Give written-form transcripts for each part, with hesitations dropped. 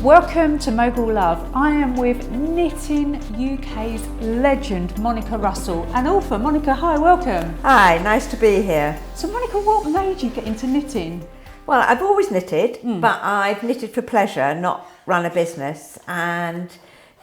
Welcome to Mogul Love. I am with Knitting UK's legend, Monica Russel, and author. Monica, hi, welcome. Hi, nice to be here. So Monica, what made you get into knitting? Well, I've always knitted, but I've knitted for pleasure, not run a business. And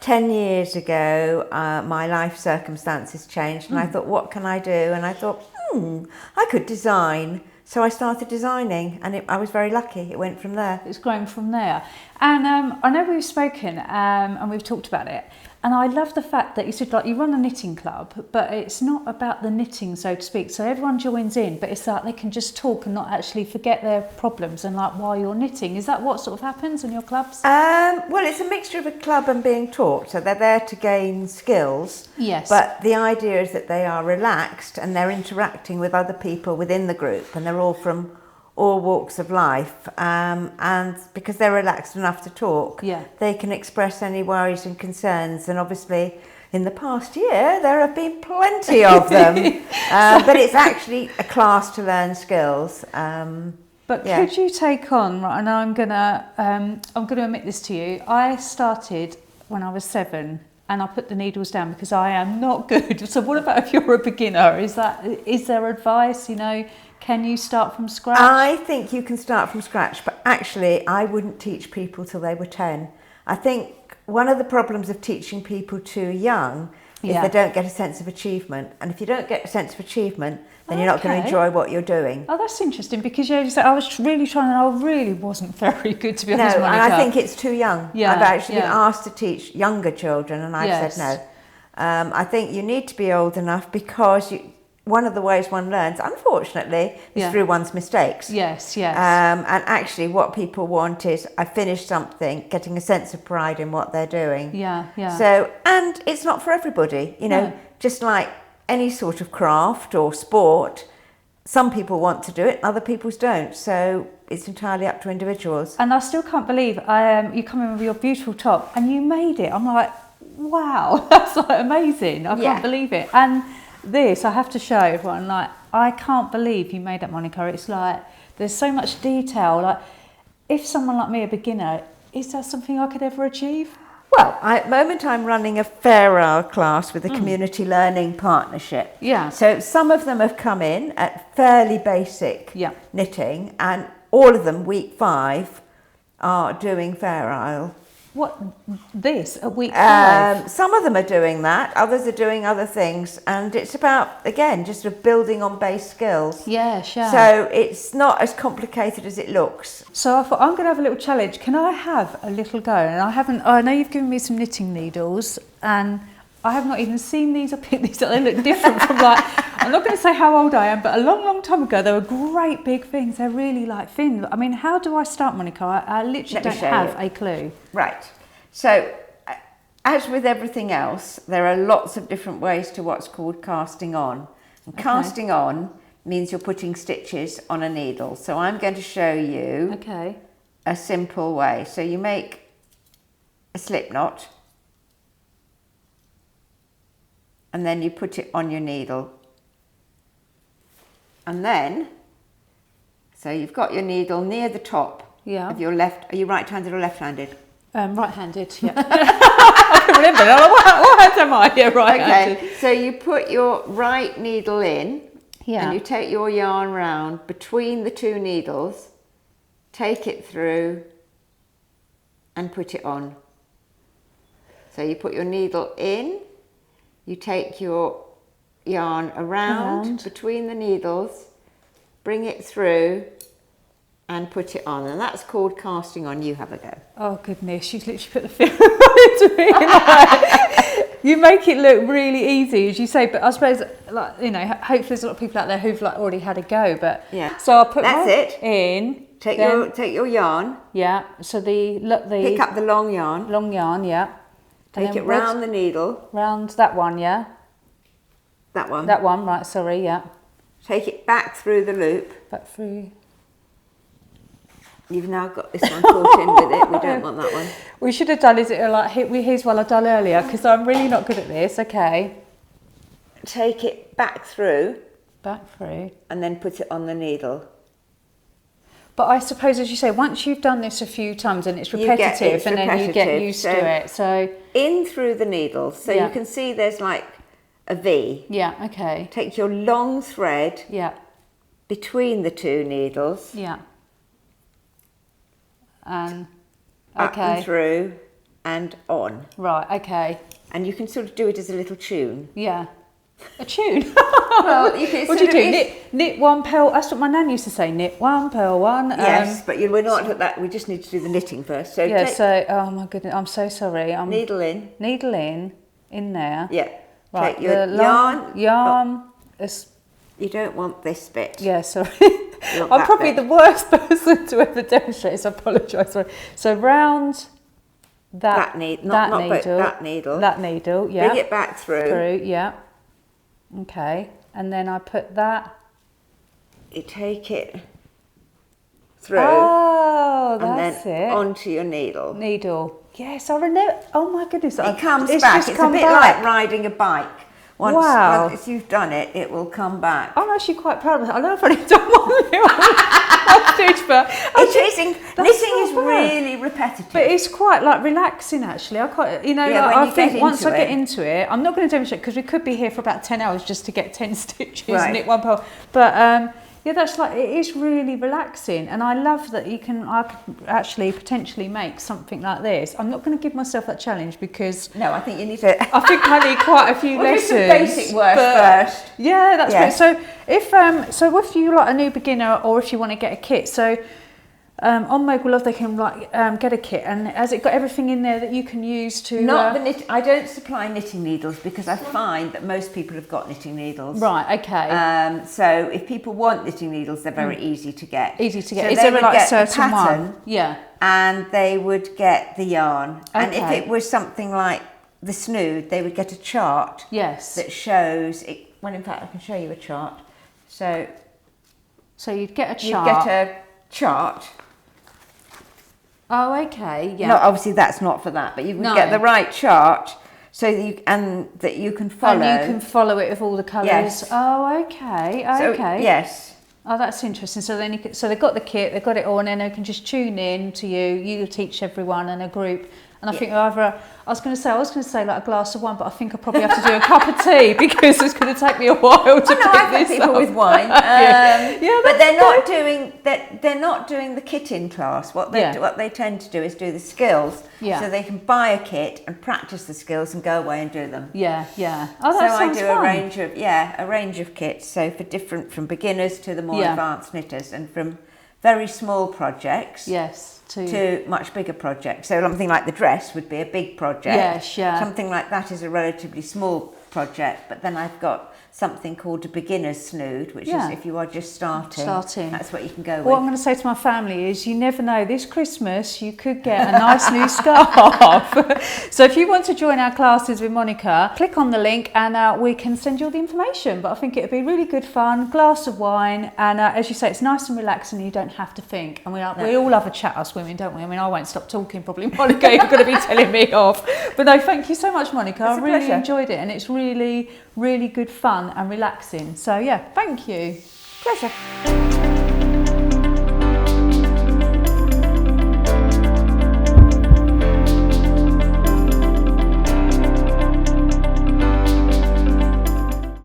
10 years ago, my life circumstances changed and I thought, what can I do? And I thought, I could design. So I started designing and I was very lucky. It went from there. It's grown from there. And I know we've spoken and we've talked about it. And I love the fact that you said, like, you run a knitting club, but it's not about the knitting, so to speak. So everyone joins in, but it's like they can just talk and not actually forget their problems and like while you're knitting. Is that what sort of happens in your clubs? Well, it's a mixture of a club and being taught. So they're there to gain skills. Yes. But the idea is that they are relaxed and they're interacting with other people within the group, and they're all from all walks of life, and because they're relaxed enough to talk, they can express any worries and concerns. And obviously in the past year there have been plenty of them, but it's actually a class to learn skills. But could you take on, right, and I'm gonna admit this to you, I started when I was 7 and I put the needles down because I am not good. So what about if you're a beginner? Is there advice, can you start from scratch? I think you can start from scratch, but actually I wouldn't teach people till they were 10. I think one of the problems of teaching people too young is they don't get a sense of achievement. And if you don't get a sense of achievement, then you're not going to enjoy what you're doing. Oh, that's interesting, because I was really trying and I really wasn't very good, to be honest, Monica. And I think it's too young. I've actually been asked to teach younger children and I've said no. I think you need to be old enough because one of the ways one learns, unfortunately, is through one's mistakes. Yes. And actually what people want is, I finished something, getting a sense of pride in what they're doing. Yeah. So, and it's not for everybody, just like any sort of craft or sport, some people want to do it, other people don't. So it's entirely up to individuals. And I still can't believe you come in with your beautiful top and you made it. I'm like, wow, that's like amazing. I can't believe it. And this, I have to show everyone, like, I can't believe you made that, Monica. It's like, there's so much detail. Like, if someone like me, a beginner, is that something I could ever achieve? Well, at the moment I'm running a Fair Isle class with a community learning partnership. Yeah. So some of them have come in at fairly basic knitting, and all of them, week 5, are doing Fair Isle. What, this, at week 5? Some of them are doing that, others are doing other things, and it's about, again, just sort of building on base skills. Yeah, sure. So it's not as complicated as it looks. So I thought, I'm going to have a little challenge. Can I have a little go? And I know you've given me some knitting needles, and I have not even seen these. I picked these up. They look different from, like, I'm not going to say how old I am, but a long time ago, they were great big things. They're really like thin. I mean, how do I start, Monica? I literally don't have a clue. Right. So, as with everything else, there are lots of different ways to what's called casting on. And casting on means you're putting stitches on a needle. So I'm going to show you a simple way. So you make a slip knot and then you put it on your needle. And then, so you've got your needle near the top of your left. Are you right-handed or left-handed? Right-handed, yeah. I can remember. What hand am I? Yeah, right-handed. Okay, so you put your right needle in, and you take your yarn round between the 2 needles, take it through, and put it on. So you put your needle in, you take your yarn around between the needles, bring it through, and put it on, and that's called casting on. You have a go. Oh goodness, she's literally put the finger into me. Like, you make it look really easy, as you say, but I suppose, like, hopefully there's a lot of people out there who've like already had a go. But so I'll put it in. Take your yarn. Yeah. So pick up the long yarn. Long yarn. Yeah. Take it round the needle. Round that one. Yeah. That one. That one. Right. Sorry. Yeah. Take it back through the loop. Back through. You've now got this one caught in with it. We don't want that one. We should have done, here's what I've done earlier, because I'm really not good at this. Okay. Take it back through. Back through. And then put it on the needle. But I suppose, as you say, once you've done this a few times and it's repetitive, then you get used to it. So in through the needles. So you can see there's like a V. Yeah, okay. Take your long thread between the two needles. Yeah. And up and through and on. Right, okay. And you can sort of do it as a little tune. Yeah. A tune? Well, you can what do you do? Knit one, purl. That's what my nan used to say. Knit one, purl one. Yes, but we're not at that. We just need to do the knitting first. So yeah. So oh my goodness, I'm so sorry. Needle in. Needle in there. Yeah. Right. Take your yarn. You don't want this bit. Yeah. Sorry. I'm probably the worst person to ever demonstrate. So I apologise. So round. That needle. That needle. Yeah. Bring it back through. Yeah. Okay, and then I put that. You take it through. Oh, that's and then onto your needle. Needle. Yes, I remember. Oh my goodness! It comes back. It's a bit like riding a bike. Once you've done it, it will come back. I'm actually quite proud of it. I know I've only done one little stitch, but knitting is really repetitive. But it's quite like relaxing actually. I quite, I think once I get into it, I'm not going to demonstrate because we could be here for about 10 hours just to get 10 stitches and knit one purl. But that's like, it is really relaxing, and I love that I could actually potentially make something like this. I'm not going to give myself that challenge because I think you need to. I think I need quite a few lessons. Do some basic work first. Yeah, that's great. So if you like a new beginner, or if you want to get a kit, so. On Mogul Love they can get a kit, and has it got everything in there that you can use to... I don't supply knitting needles because I find that most people have got knitting needles. Right, okay. So if people want knitting needles, they're very easy to get. Easy to get. So is there like a certain pattern, one? Yeah. And they would get the yarn. Okay. And if it was something like the snood, they would get a chart. Yes. That shows it. Well, in fact, I can show you a chart. So you'd get a chart. You'd get a chart. Oh, okay, yeah. No, obviously that's not for that, but you can get the right chart so that you can follow. And you can follow it with all the colours. Yes. Oh, okay, okay. Yes. Oh, that's interesting. So then they've got the kit, they've got it all, and then they can just tune in to you. You teach everyone in a group. And I think I was going to say like a glass of wine, but I think I probably have to do a cup of tea because it's going to take me a while to pick this up. I've had people with wine, but they're not doing the kit-in class. What they tend to do is do the skills, so they can buy a kit and practice the skills and go away and do them. Yeah, yeah. Oh, that sounds fun. a range of kits. So from beginners to the more advanced knitters, and from very small projects. Yes. To much bigger projects. So something like the dress would be a big project. Yes, yeah. Something like that is a relatively small project. But then I've got something called a beginner's snood, which is if you are just starting, that's what you can go with. What I'm going to say to my family is, you never know, this Christmas you could get a nice new scarf. So if you want to join our classes with Monica, click on the link and we can send you all the information. But I think it would be really good fun, glass of wine, and as you say, it's nice and relaxing, you don't have to think. And we all love a chat, us women, don't we? I mean, I won't stop talking probably, Monica, you're going to be telling me off. But no, thank you so much, Monica. I really enjoyed it, and it's really, really good fun and relaxing. So yeah, thank you. Pleasure.